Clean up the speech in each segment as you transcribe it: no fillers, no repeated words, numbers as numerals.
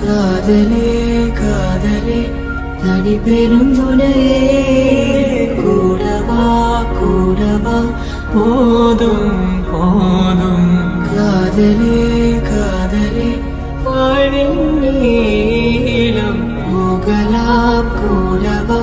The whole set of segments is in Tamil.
காதலே காதலே தனி பெருந்துணையே கூடவா கூடவா போதும் போதும் காதலே காதலே வாழின் நீளம் போகலாம் கூடவா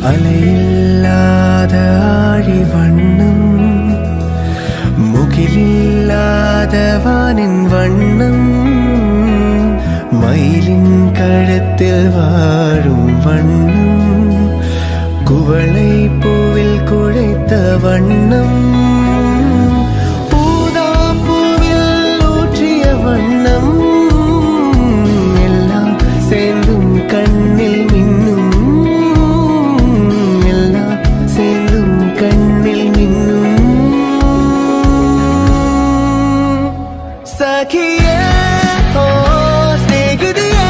அலையில்லாத ஆழி வண்ணம் முகிலில்லாத வானின் வண்ணம் மயிலின் கழுத்தில் வாழும் வண்ணம் குவளை பூவில் குழைத்த வண்ணம் பூதா பூவில் ஊற்றிய வண்ணம் எல்லாம் சேர்ந்தும் கண்ணில் மின்னும் கண்ணில் மின்னும் சகியே ஓ ஸ்நேகிதியே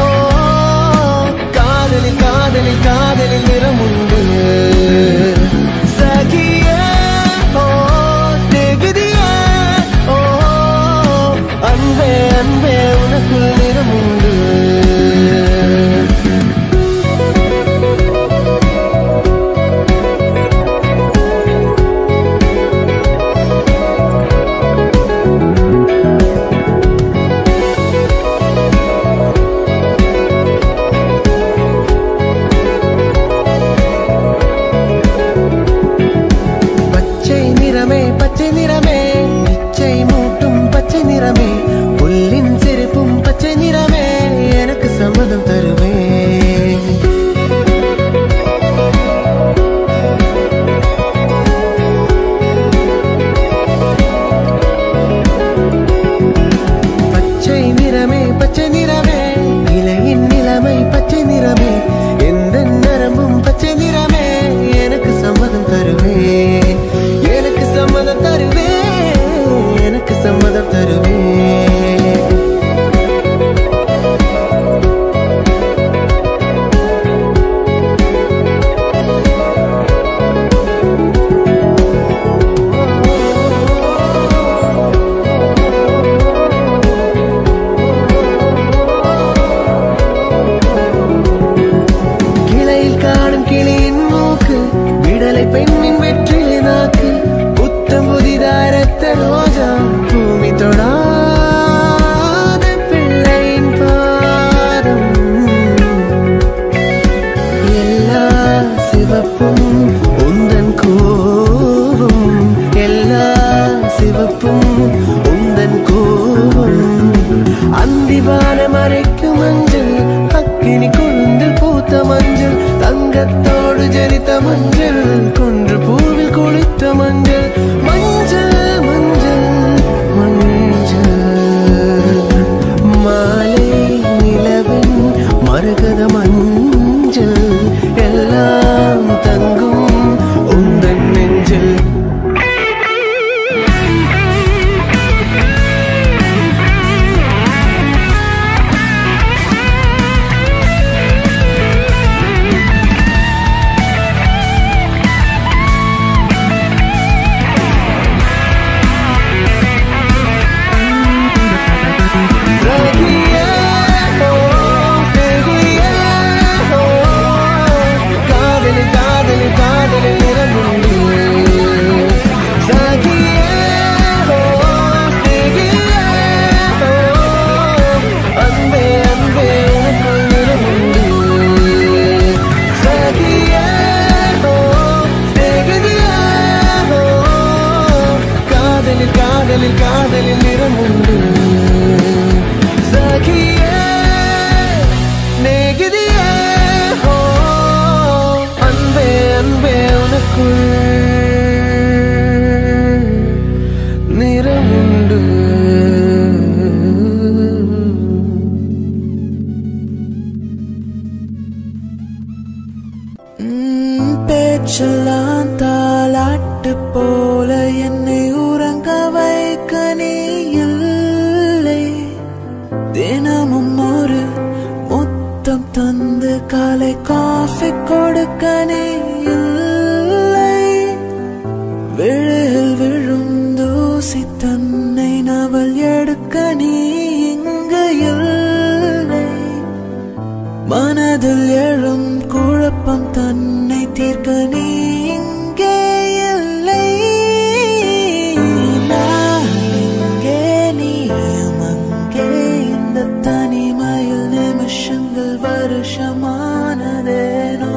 ஓ காதலில் காதலில் காதலில் நிறமுண்டு சகியே ஓ ஸ்நேகிதியே ஓ அன்பே அன்பே உனக்குள் நிறமுண்டு பச்சை நிறமே இச்சை மூட்டும் பச்சை நிறமே புல்லின் சிரிப்பும் பச்சை நிறமே எனக்கு சம்மதம் தருவே பச்சை நிறமே இலையின் நிலைமை பச்சை நிறமே எந்த நரம்பும் பச்சை நிறமே எனக்கு சம்மதம் தருவே சம்மதம் தருவே எனக்கு சம்மதம் தருவே கிளையில் காணும் கிளியின் மூக்கு விடலை பெண்ணின் வெற்றிலை நாக்கு புதிதாரத்த ரோஜா பூமி தொடாத பிள்ளையின் பாதம் எல்லா சிவப்பும் உந்தன் கோபம் எல்லா சிவப்பும் உந்தன் கோபம் அந்திவான மறைக்கும் மஞ்சள் அக்கினி கொழுந்தில் பூத்த மஞ்சள் தங்கத்தோடு ஜரித்த மஞ்சள் கொன்று பூவில் குளித்த மஞ்சள் மஞ்சள் மஞ்சள் மஞ்சள் மாலை நிலவின் மரகத மஞ்சள் எல்லாம் தங்கும் உந்தன் நெஞ்சில் அவள் எடுக்க நீ இங்கு இல்லை. மனதில் எழும் குழப்பம் தன்னை தீர்க்க நீ இங்கே இல்லை. நான் இங்கே நீயும் அங்கே, இந்த தனிமையில் நிமிஷங்கள் வருஷமானதேனோ.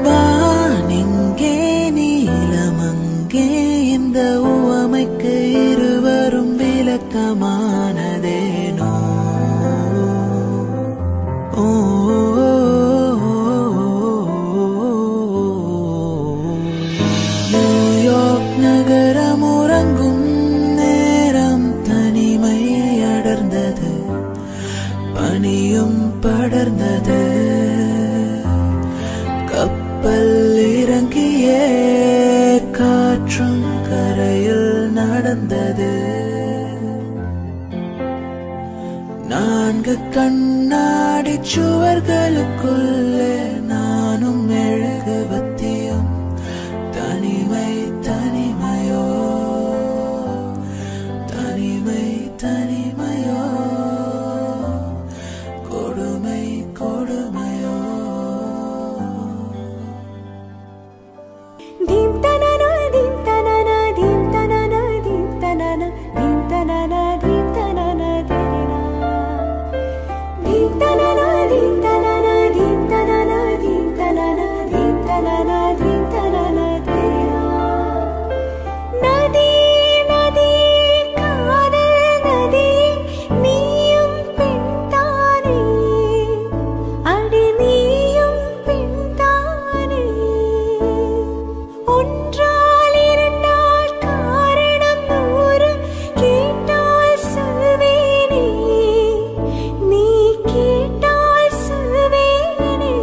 வானிங்கே நீலமங்கே, இந்த உவமைக்கு இருவரும் விளக்கமானதேனோ. நியூயார்க் நகரம் உறங்கும் நேரம் தனிமையை அடர்ந்தது, பனியும் படர்ந்தது. கப்பல் இறங்கிய காற்றும் கரையில் நடந்தது. 4 கண்ணாடி சுவர்களுக்குள்ளே நானும் மெழுகுவத்தியும். தனிமை தனிமையோ, தனிமை தனிமையோ, கொடுமை கொடுமையோ. தீம் தனனா தீம் தனனா தீம் தனனா தீம் தனனா தீம் தனனா தீம் தனனா தேனா. தீம் தனனா தீம் தனனா தீம் தனனா தீம் தனனா தீம் தனனா தீம் தனனா தேனா. நதி நதி காதல் நதி, நீயும் பெண்தானே, அடி நீயும் பெண்தானே. ஒன்றால் இரண்டால் காரணம் 100, கேட்டால் சொல்வேனே, நீ கேட்டால் சொல்வேனே.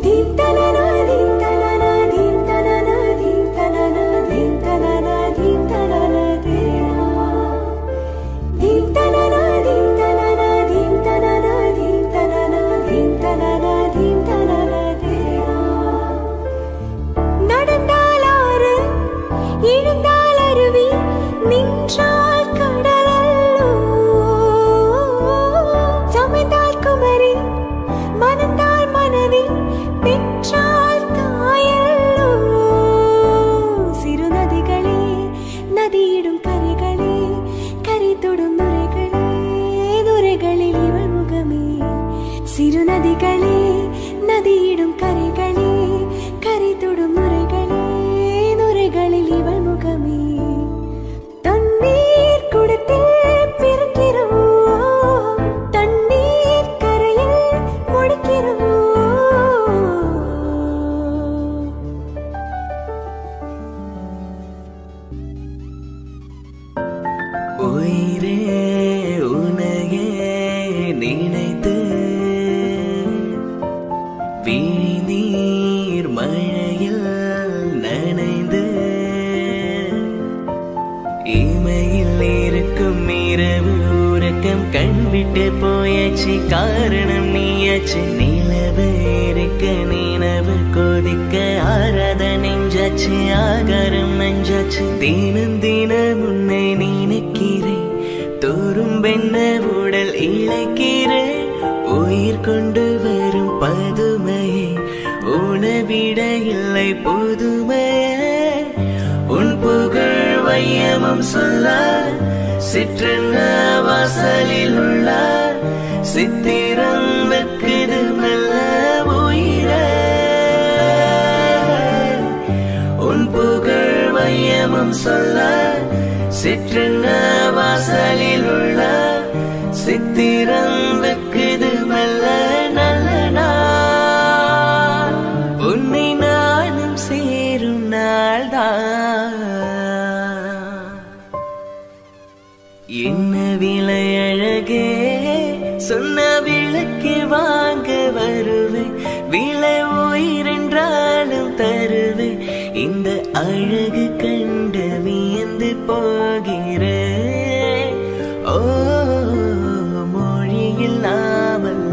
தீம் தனனா தீம் தனனா தீம் தனனா தீம் தனனா தீம் தனனா தீம் தனனா தேனா. தீம் தனனா தீம் தனனா தீம் தனனா தீம் தனனா தீம் தனனா தீம் தனனா தேனா. நடந்தால் ஆறு, எழுந்தால் அருவி, நின்றால் கடலல்லோ. சமைந்தால் குமரி, மணந்தால் மனைவி, பெற்றால் தாயல்லோ. சிறு நதிகளே நதியிடும் கரைகளே, கரை தொடும் நுரைகளே, நுரைகளில் இவள் முகமே. சிறு நதிகளே நதியிடும் கரைகளே, கரை தொடும் நுரைகளே, நுரைகளில் இவள் முகமே. தண்ணீர் குடத்தில் பிறக்கிறோம், தண்ணீர் கரையில் முடிக்கிறோம். உயிரே உனையே நினைத்து விழிநீர் மழையில் நனைந்து, இமையில் இருக்கும் இரவு உறக்கம் கண்விட்டு போயாச்சு, காரணம் நீயாச்சு. நிலவு இருக்க நினைவு கொதிக்க ஆராத நெஞ்சாச்சு, ஆகாரம் நஞ்சாச்சு. தினம் தினம் உன்னை நினைக்கிறேன், தோறும் பெண்ண உடல் இழைக்கிறேன். உயிர் கொண்டு வரும் பதுமையே, உணவிட இல்லை புதுமையே. உன் புகழ் வையமும் சொல்ல, சிற்றன்ன வாசலில் உள்ள சித்திரம் வெக்குது மெல்ல உயிரே. உன் புகழ் வையமும் சொல்ல, சிற்றன்ன வாசலில் உள்ள சித்திரம் வெக்குது மெல்ல நல்ல நாள். உன்னை நானும் சேரும் நாள்தான். என்ன விலை அழகே, சொன்ன விளக்கே வாங்க வருவேன். விலை உயிரென்றாலும் தருவேன். இந்த அழகு கண்டு வியந்து போகிறேன். ஓ மொழி இல்லாமல்,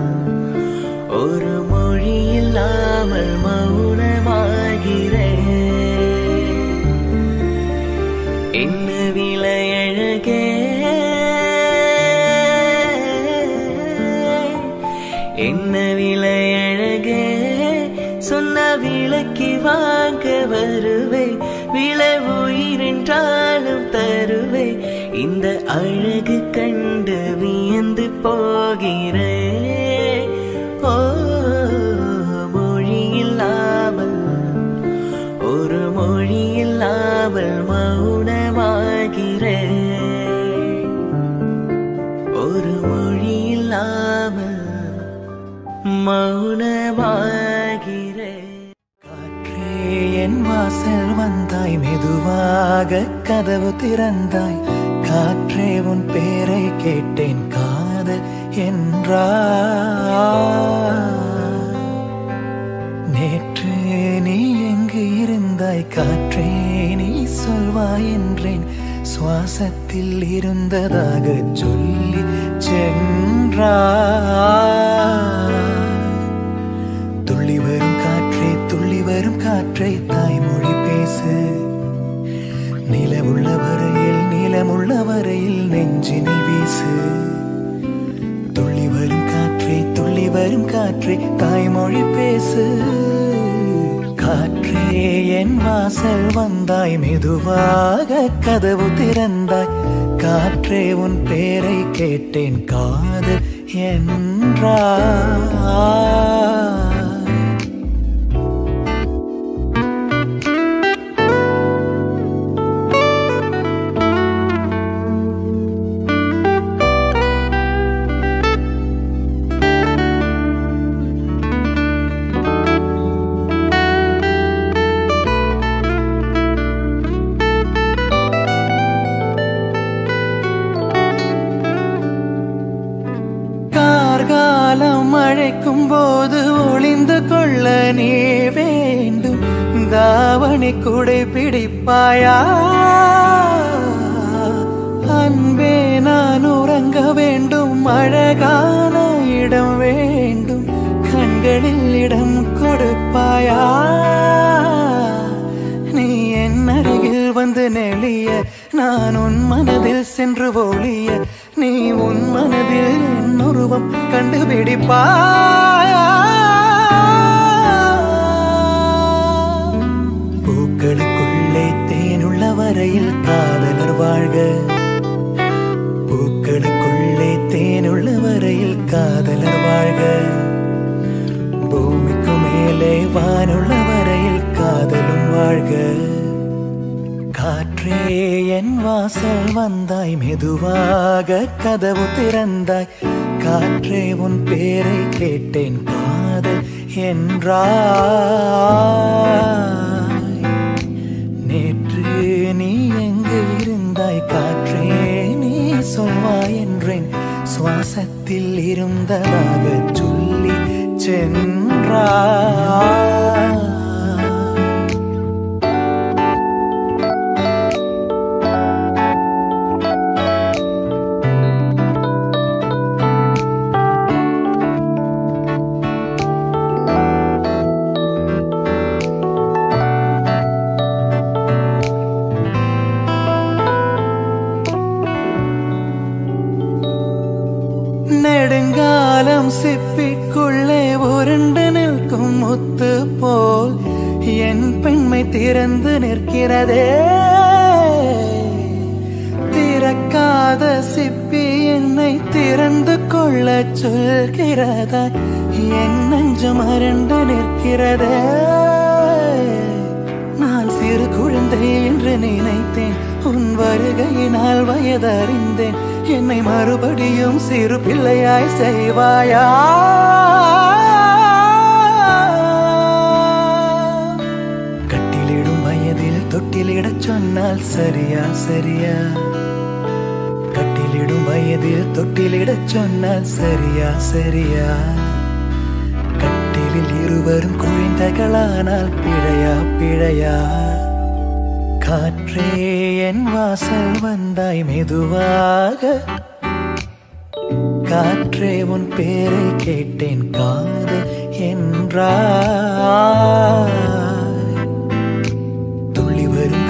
ஒரு மொழி இல்லாமல் மௌனமாகிறேன். என்ன விலையழகே என்ன விலையழகே சொன்ன விலைக்கு வாங்க வருவே விலை உயிரென்றாலும் தருவே இந்த அழகு கண்டு வியந்து போகிறே ஓ மொழி இல்லாமல் ஒரு மொழி இல்லாமல் மௌனமாகிறே ஒரு மொழி இல்லாமல் மௌனமாகிறே காற்றே என் வாசல் வந்தாய் மெதுவாக கதவு திறந்தாய் காற்றே உன் பேரை கேட்டேன் காதல் என்றாய் நேற்று நீ எங்கு இருந்தாய் காற்றே நீ சொல்வாய் என்றேன் சுவாசத்தில் இருந்ததாக சொல்லி சென்றாய் துள்ளி வரும் காற்றை தாய்மொழி பேசு நிலமுள்ள வரையில் நெஞ்சினில் வீசு துள்ளி வரும் காற்றை தாய்மொழி பேசு காற்றே என் வாசல் வந்தாய் மெதுவாக கதவு திறந்தாய் காற்றே உன் பேரை கேட்டேன் காதல் என்றாய் மழைக்கும் போது ஒளிந்து கொள்ள நீ வேண்டும் தாவணி குடை பிடிப்பாயா அன்பே நான் உறங்க வேண்டும் அழகான இடம் வேண்டும் கண்களில் இடம் கொடுப்பாயா நீ என் அருகில் வந்து நெளிய நான் உன் மனதில் சென்று ஒளிய நீ உன் மனதில் என் உருவம் கண்டுபிடிப்பாயா பூக்களுக்குள்ளே தேனுள்ள வரையில் காதலர் வாழ்க பூக்களுக்குள்ளே தேனுள்ள வரையில் காதலர் வாழ்க பூமிக்கு மேலே வானுள்ள வரையில் காதலும் வாழ்க காற்றே என் வாசல் வந்தாய் மெதுவாக கதவு திறந்தாய் காற்றே உன் பேரை கேட்டேன் காதல் என்றாய் நேற்று நீ எங்கு இருந்தாய் காற்றே நீ சொல்வாய் என்றேன் சுவாசத்தில் இருந்ததாக சொல்லி சென்றாய் நெடுங்காலம் சிப்பிக்குள்ளே உருண்டு நிற்கும் முத்து போல் என் பெண்மை திறந்து நிற்கிறதே திறக்காத சிப்பி என்னை திறந்து கொள்ள சொல்கிறதா என் நெஞ்சு மறந்து நிற்கிறதே நான் சிறு குழந்தை என்று நினைத்தேன் உன் வருகையினால் வயதறிந்தேன் என்னை மறுபடியும் சிறு பிள்ளையாய் செய்வாயா கட்டிலிடும் வயதில் தொட்டிலிடச் சொன்னால் சரியா சரியா கட்டிலிடும் வயதில் தொட்டிலிடச் சொன்னால் சரியா சரியா கட்டிலில் இருவரும் குழந்தைகளானால் பிழையா பிழையா காற்றே என் வாசல் வந்தாய் மெதுவாக காற்றே உன் பேரை கேட்டேன் காதல் என்றாய் துள்ளி வரும்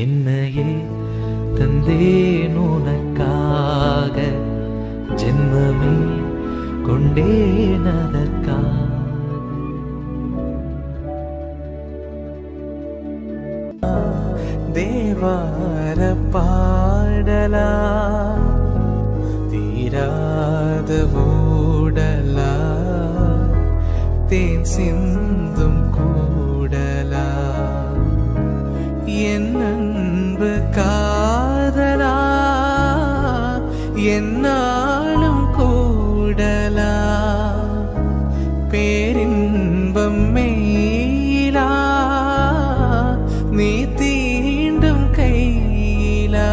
என்னையே தந்தேன் உனக்காக ஜென்மமே கொண்டேன் அதற்காக. தேவார பாடலா தீராத ஊடலா தேன் சிந்தும் கூடலா என் அன்பு காதலா என்னாலும் கூடலா பேரின்பம் மேலா நீ தீண்டும் கையிலா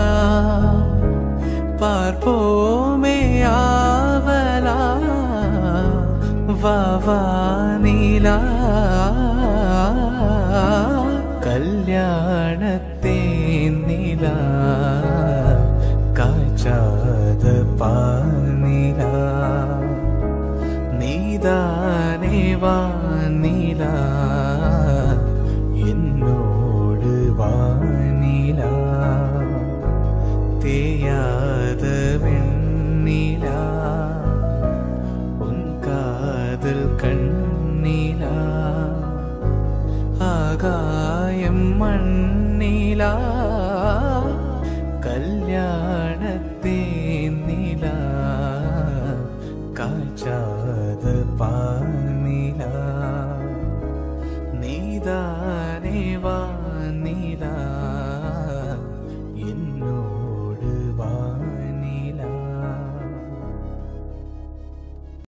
பார்ப்போமே ஆவலா வாவானிலா கல்யாணத்தேன் நிலா காய்ச்சாத பானிலா நீதானே வானிலா என்னோடு வானிலா தேயாத வெண்ணிலா உன் காதல் கண்ணிலா ஆகாயம் மண்ணிலா கல்யாண